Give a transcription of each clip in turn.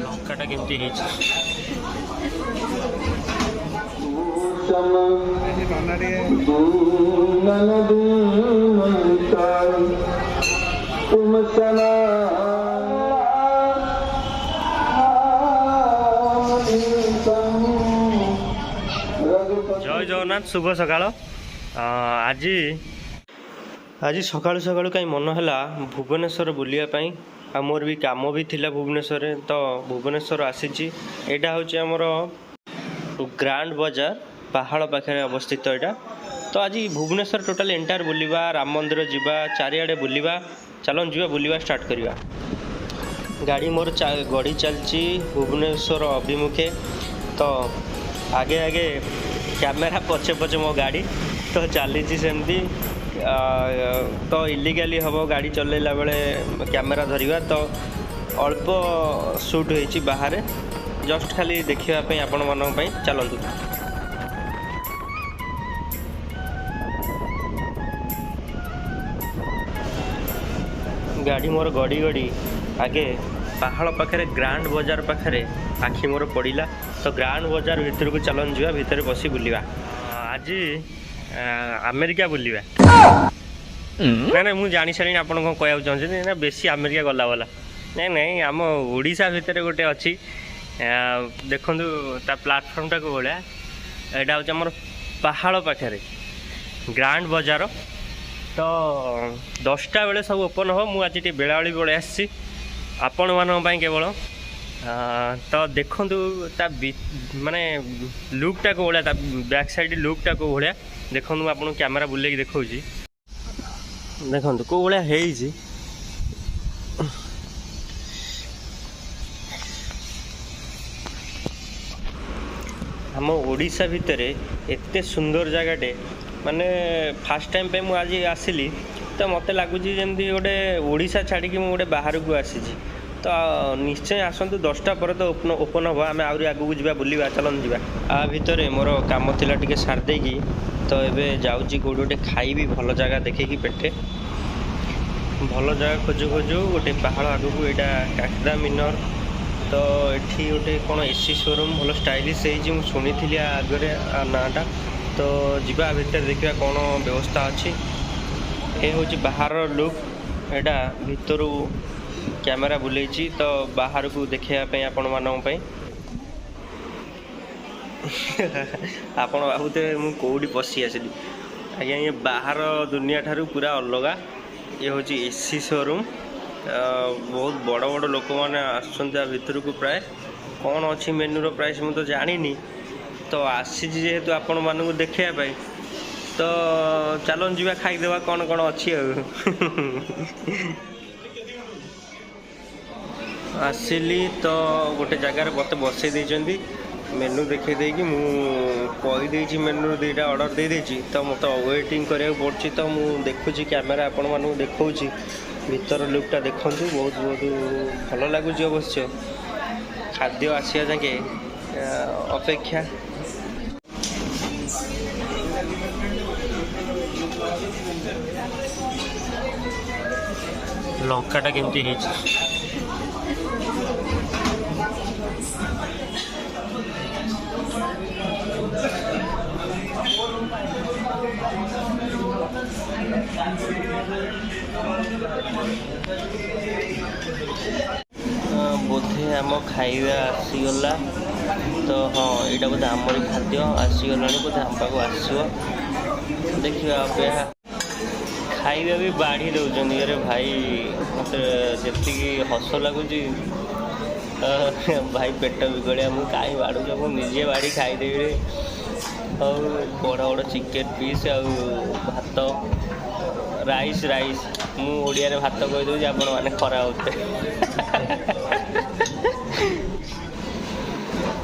ଲଙ୍କାଟା କେମିତି ହେଇଛି ଜୟ ଜଗନ୍ନାଥ शुभ सकाळ आज सकाळु सकाळु कहीं मन है भुवनेश्वर बुलायापाई आ मोर भी काम भी थिला भुवनेश्वर तो भुवनेश्वर आसी यहाँ हूँ आमर ग्रांड बाजार पहाड़ पाखे अवस्थित यहाँ तो आज भुवनेश्वर टोटाल एंटायर बुलवा राम मंदिर जावा चारिआडे बुलवा चलन जी बुलवा स्टार्ट करवा गाड़ी मोर गड़ी चलती भुवनेश्वर अभिमुखे तो आगे आगे कैमेरा पछे पछे मो गाड़ी तो चली सेमती तो इलिगाली हम गाड़ी चलैला बेले कैमेरा धरवा तो अल्प शूट होती बाहर जस्ट खाली देखापी आपण मन चलतु गाड़ी मोर गड़ी गड़ी आगे पहाड़ पाखे ग्रांड बाजार पाखे आखि मोर पड़ा तो ग्रांड बाजार भितर को चलन जा भितर बसी बुलवा आज अमेरिका बुलवा ना ना मुझे जानी सारे आप कह चाहते ना बेसी अमेरिका गला वाला नहीं नहीं आम ओडिशा भितर गोटे अच्छी देखु ता प्लाटफर्मटा को भाया यहाँ हूँ आम पहाड़ पाखे ग्रांड बाजार तो 10टा बेले सब ओपन हो मुझे बेलावली पड़े आसी आपण मानी केवल तो देखु माने लुकटा को भाया बैक साइड लुकटा को भाया देखो आपको कैमेरा बुले देखा देखो कौ भाया है आम ओडिशा भितर एते सुंदर जगहटे माने फास्ट टाइम पे मु आज आसिली तो मत लगुच जमी गोटे ओडिशा छाड़ी गोटे बाहर को आसी तो निश्चय आसतु 10टा पर तो ओपन हम आम आहरी आगू जा बुलवा चलन जा आ भितर मोर काम थिला टिके सारदे की तो एबे जाउची कोड गोटे खाइबी भल जगह देखे पेटे भल जगह खोजु खोजु गोटे पहाड़ आगू को यहाँ काकदा मिनर तो ये गोटे कौन एसी शोरूम भल स्टाइलिश है शुणी थी आगे नाटा तो जीवा भितर देखा कौन व्यवस्था अच्छी ये हूँ बाहर लुक यहाँ भितर कैमेरा बुले तो बाहर को देखापी आपण मानी आप भावुते मुझे कौटी पशि आसली आज्ञा ये बाहर दुनिया ठारू पूरा अलग ये हूँ एसी शोरूम बहुत बड़ बड़ लोक मैंने आसुँचा भितर को प्राय कौन अच्छी मेन्यूर प्राइस मुझे तो जानी तो आसी जेहेतु आपण मानू देखापी तो चलन जी खाईदेवा कौन कौन अच्छी आसिली तो गोटे जगार मत बसई देती मेनू देखे देकी मुझे मेनू 2टा ऑर्डर दे देची तो मत वेटिंग करा पड़ी तो मुझे देखुची कैमेरा आपण मानू देखा भीतर लुकटा देखु बहुत बहुत भल लगुच अवश्य खाद्य आसिया जाके अपेक्षा लंकाटा केमती है बोधे आम खाइबा आसीगला तो हाँ यहाँ बोधे आमरी खाद्य आसीगला बोधे आम पाक आसो देखा अपेक्षा खाइबा भी बाढ़ी दौरान अरे भाई मत जी हस लगुच भाई पेट बिगड़िया मुझे कहीं बाड़ू मुझे बाड़ी खाईदेवी और बड़ बड़ चिकेन पीस आ भात राइस राइस मुझे भात कहीदे आपण मैंने खरा होते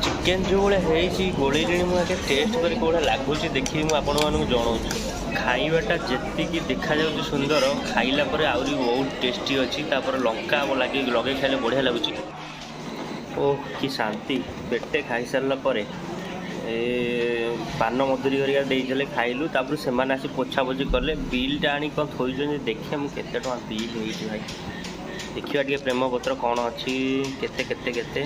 चिकेन जो भाई है गोड़े मुझे टेस्ट कर लगुच देखिए मुझे जनाऊँ खाइबाटा जी देखा जाऊँ सुंदर खाइला आहरी बहुत टेस्टी अच्छी लंका लगे लगे खाइले बढ़िया लगुच ओह कि शांति पेटे खाई सारा पान मधुरी हरिका देते खाइलु से आसी पोछा पोछी कले बिलटा आनी कौन थोड़ी देखे मुझे केते टଙ୍କା बिल हो भाई देखिए टे प्रेम पत्र कौन अच्छी केते केते केते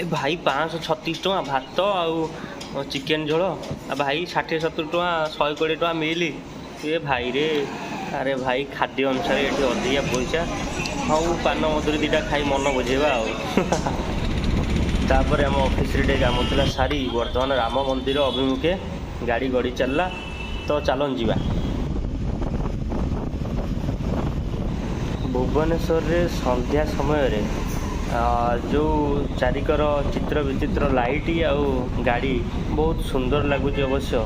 ए भाई 536 टଙ୍କା भात आउ चिकेन झोल आ भाई 60-70 ଟଙ୍କା 120 ଟଙ୍କା मिली ये भाई रे अरे भाई खाद्य अनुसार ये अधिका पैसा हाँ पान मधुरी दीटा खाई मन बुझेगा तापर आम ऑफिस रे काम था सारी बर्तमान राम मंदिर अभिमुखे गाड़ी गड़ी चलला तो चलन जीवा भुवनेश्वर रे संध्या समय जो चारिकर चित्र विचित्र लाइट आउ गाड़ी बहुत सुंदर लगुच अवश्य।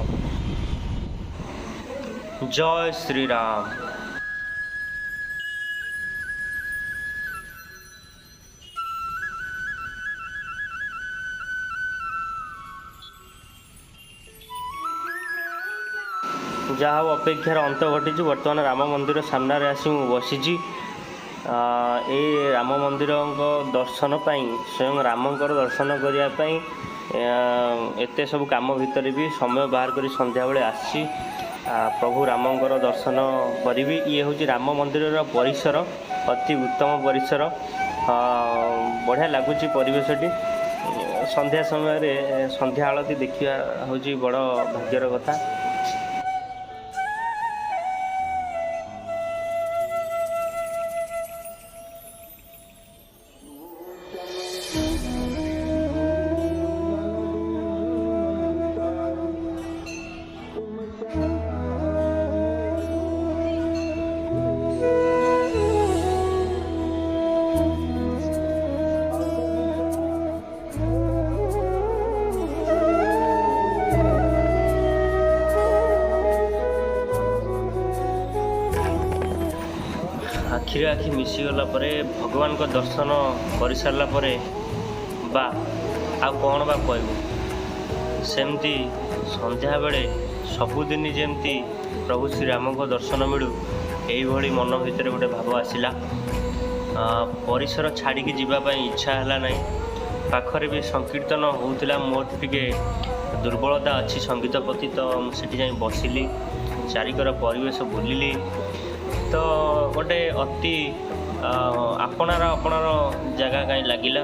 जय श्री राम। जहाँ अपेक्षार अंत घटी बर्तमान राम मंदिर सामने आसी बसी ए राम मंदिर दर्शन पाई स्वयं रामंकर दर्शन करने एते सब काम भितर भी समय बाहर कर संध्या बेले आसी प्रभु रामंकर दर्शन करी। ये हूँ राम मंदिर परिसर अति उत्तम परिसर बढ़िया लगुच परिवेशटी संध्या समय संध्या आलती देखा हूँ बड़ भाग्यर कथा। आखिरे आखि मिसीगला भगवान को दर्शन कर सारा बा आ कौन बा कहबू सेमती संध्या बेले सबुदिन जमती प्रभु श्री राम को दर्शन मिलू यही मन भितर गोटे भाव आसला परिसर छाड़ी जावाई इच्छा है ना पाखरे भी संकीर्तन होता मोर टे दुर्बलता अच्छी संगीत प्रति तो मुझे जा बसिली चारिकर परिवेश बुलिली तो गोटे अति आपणार आपणार जगह कहीं लगिला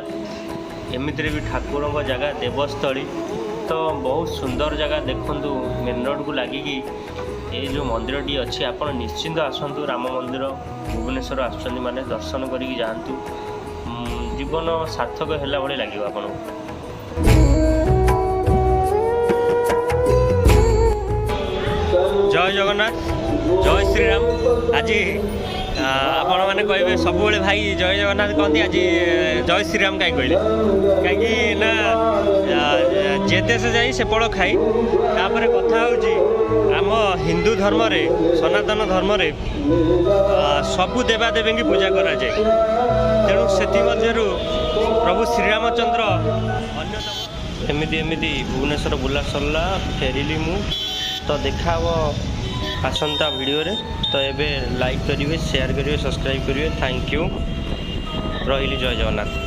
एमितिरे भी ठाकुर जगह देवस्थली तो बहुत सुंदर जगह देखु मेन रोड को लगिकी ये जो मंदिरटी अच्छी आप निश्चिंत आसतु राम मंदिर भुवनेश्वर आसुँच माने दर्शन करी जातु जीवन सार्थक है भाई लगे आपको। जय जगन्नाथ जय श्रीराम। आज आपण मैंने कहे सब भाई जय जगन्नाथ कहते आज जय श्रीराम कहीं कहले कहीं ना जे देश जाई से पड़ खाई तापर कथा आम हिंदू धर्म रे सनातन धर्म रे सबु देवादेवी की पूजा करा जाए तेणु से प्रभु श्रीरामचंद्र अन्यतम एमती एमती भुवनेश्वर बुला सरला फेरिली मु तो देखा आसंता वीडियो रे तो एबे लाइक करिवे शेयर करिवे सब्सक्राइब करिवे थैंक यू रही जय जगन्नाथ।